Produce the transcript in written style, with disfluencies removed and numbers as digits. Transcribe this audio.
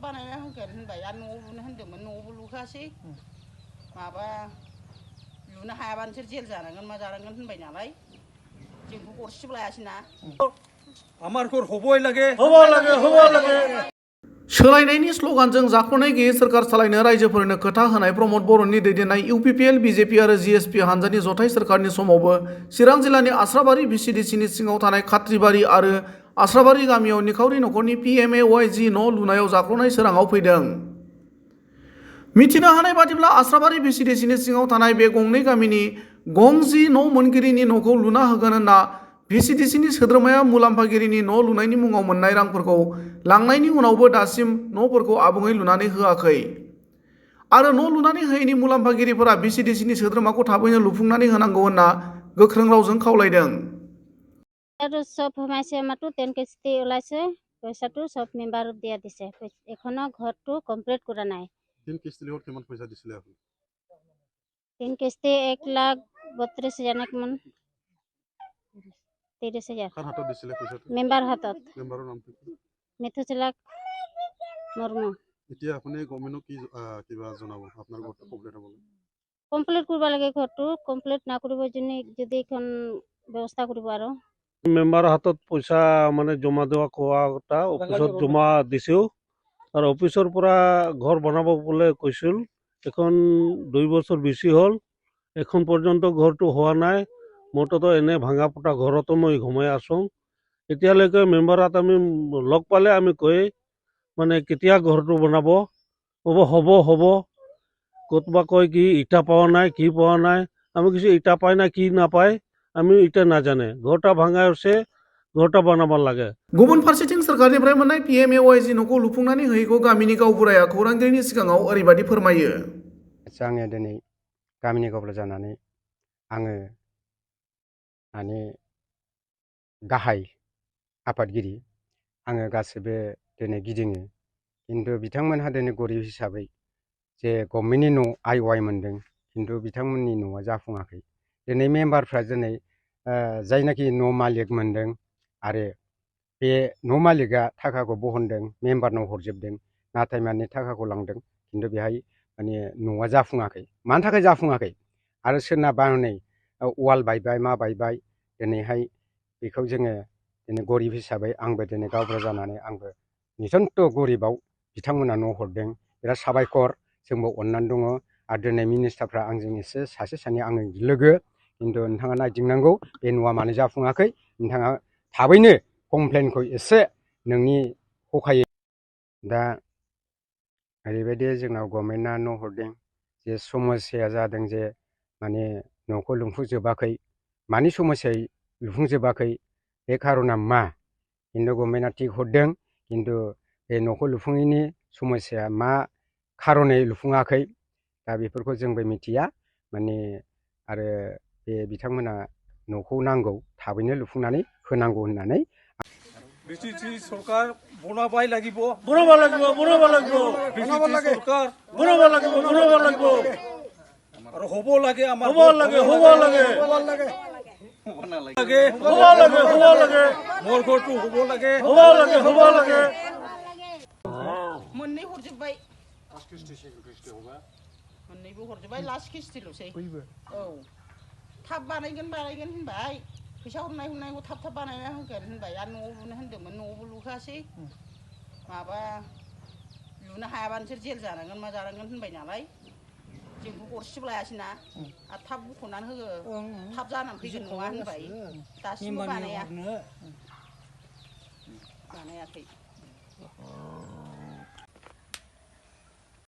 बानायना होगोन होनबाय आरो न'आव लुनो होन्दोंमोन न'आवबो लुखासै माबा लुनो हायाबा नोंसोर जेल जानांगोन मा जानांगोन होनबाय नालाय जोंखौ गरसेबो लायासैना আমারকো হবই লাগে सोलायनायनि स्ल'गानजों जाख'नाय गैयै सोरखार सालायनो रायजोफोरनो खोथा होनाय प्रमद बर'नि दैदेननाय इउपिपिएल बिजेपि आरो जिएसपि हानजानि जथाय सोरखारनि समावबो चिरां जिल्लानि आस्राबारि भिसिडिसिनि सिङाव थानाय खात्रिबारि आरो आस्राबारि गामियाव निखावरि नखरनि Pmay-G न' लुनायाव जाख्ल'नाय सोराङाव फैदों। मिथिनो हानाय बादिब्ला आस्राबारि भिसिडिसिनि सिङाव थानाय बे गंनै गामिनि गं-G न' मोनगिरिनि न'खौ लुना होगोन होनना भिसिडिसिनि सोद्रोमाया मुलाम्फागिरिनि न' लुनायनि मुङाव मोननाय रांफोरखौ लांनायनि उनावबो दासिम न'फोरखौ आबुङै लुनानै होआखै आरो न' लुनानै होयैनि मुलाम्फागिरिफोरा भिसिडिसिनि सोद्रोमाखौ थाबैनो लुफुंनानै होनांगौ होनना गोख्रों रावजों खावलायदों। सब সোমাইছে আমাৰটো 10 কিস্তি ওলাইছে পইচাটো সব মেম্বাৰক দিয়া দিছে এখনো ঘৰটো কমপ্লিট কৰা নাই 3 কিস্তি লিহত কিমান পইচা দিছিলে আপুনি 3 কিস্তি 1,32,000 মান 30,000 কার হাতত দিছিলে পইচাটো মেম্বাৰ হাতত মেম্বাৰৰ নামটো কি মিথুচিলাক মৰ্মু এতিয়া আপুনি গভৰ্ণমেণ্টক কি কিবা জনাব আপোনাৰ ঘৰটো কমপ্লিট হ'বলৈ কমপ্লিট কৰিব লাগে ঘৰটো কমপ্লিট না কৰিব যদি এখন ব্যৱস্থা কৰিব আৰু মেম্বাৰৰ হাতত পইচা মানে জমা দেওয়া কোৱাটা অফিসত জমা দিছেও আৰু অফিসৰ পৰা ঘৰ বনাব বলে কৈছিল এখন 2 বছৰ বেছি হ'ল এখন পৰ্যন্ত ঘৰটো হোৱা নাই মোৰতো এনে ভাঙা পটা ঘৰতো মই ঘুমাই আছো এতিয়ালৈকে মেম্বাৰত আমি লগ পালে আমি কই মানে কেতিয়া ঘৰটো বনাব হ'ব কতবা কয় কি ইটা পাওয়া নাই কি পাওয়া নাই আমি কিছু ইটা পাই না কি না পাই আমি ইটা না জানে ঘরটা ভাঙা হচ্ছে ঘরটা বানাবার লাগে गुबुन फारसेथिं सोरखारनिफ्राय मोननाय Pmay-G न'खौ लुफुंनानै होयैखौ गामिनि गावबुराया खौरांगिरिनि सिगाङाव ओरैबायदि फोरमायो। आङो दिनै गामिनि गावबुरा जानानै आङो माने गाहाय आफादगिरि आङो गासिबो दिनै गिदिङो किन्तु बिथांमोनहा दिनै गरिब हिसाबै जे गभर्नमेन्टनि न' आइ मोनदों किन्तु बिथांमोननि न'आ जाफुङाखै दिनै मेम्बारफ्रा दिनै जायनाखि न' मालिक मोनदों आरो बे न' मालिकआ थाखाखौ बहनदों मेम्बारनाव हरजोबदों नाथाय माने थाखाखौ लांदों किन्तु बेहाय माने न'आ जाफुङाखै मानि थाखाय जाफुङाखै आरो सोरनाबा हनै वाल बायबाय मा बायबाय दिनैहाय बेखौ जोङो दिनै गरिब हिसाबै आंबो दिनै गावबुरा जानानै आंबो निथन्थ गरिबाव बिथांमोना न' हरदों बिराद साबायखर जोंबो अननानै दङ आरो दिनै मिनिस्टारफ्रा आंजों एसे सासे सानै आंनि लोगो किन्तु नोंथाङा नायदिंनांगौ बे न'आ मानो जाफुङाखै नोंथाङा थाबैनो कमप्लेनखौ एसे नोंनि हखायै दा ओरैबायदि जोंनाव गभर्नमेन्टआ न' हरदों जे समस्याया जादों जे माने न'खौ लुफुंजोबाखै मानि समस्यायै लुफुंजोबाखै बे खारना मा किन्तु गभर्नमेन्टआ थिग हरदों किन्तु बे न'खौ लुफुङैनि समस्याया मा खारनै लुफुङाखै दा बेफोरखौ जोंबो मिथिया माने आरो बे बिथांमोना न'खौ नांगौ थाबैनो लुफुंनानै होनांगौ होननानै বিজেপি সরকার বনাবাই লাগিব বনাবা লাগিব বিজেপি সরকার বনাবা লাগিব আৰু হ'ব লাগে আমাৰ হ'ব লাগে মোৰ ঘৰটো হ'ব লাগে मोननै हरजोबबाय मोननैबो हरजोबबाय लास्ट किस्तिल'सै औ थाब बानायगोन होनबाय फैसा हरनायखौ थाब बानायना होगोन होनबाय आरो न'आव लुनो होन्दोंमोन न'आवबो लुखासै माबा लुनो हायाबा नोंसोर जेल जानांगोन मा जानांगोन होनबाय नालाय जोंखौ गरसेबो लायासैना आरो थाब बख'नानै होगो थाब जानानै फैगोन नङा होनबाय दासिमबो बानायाखै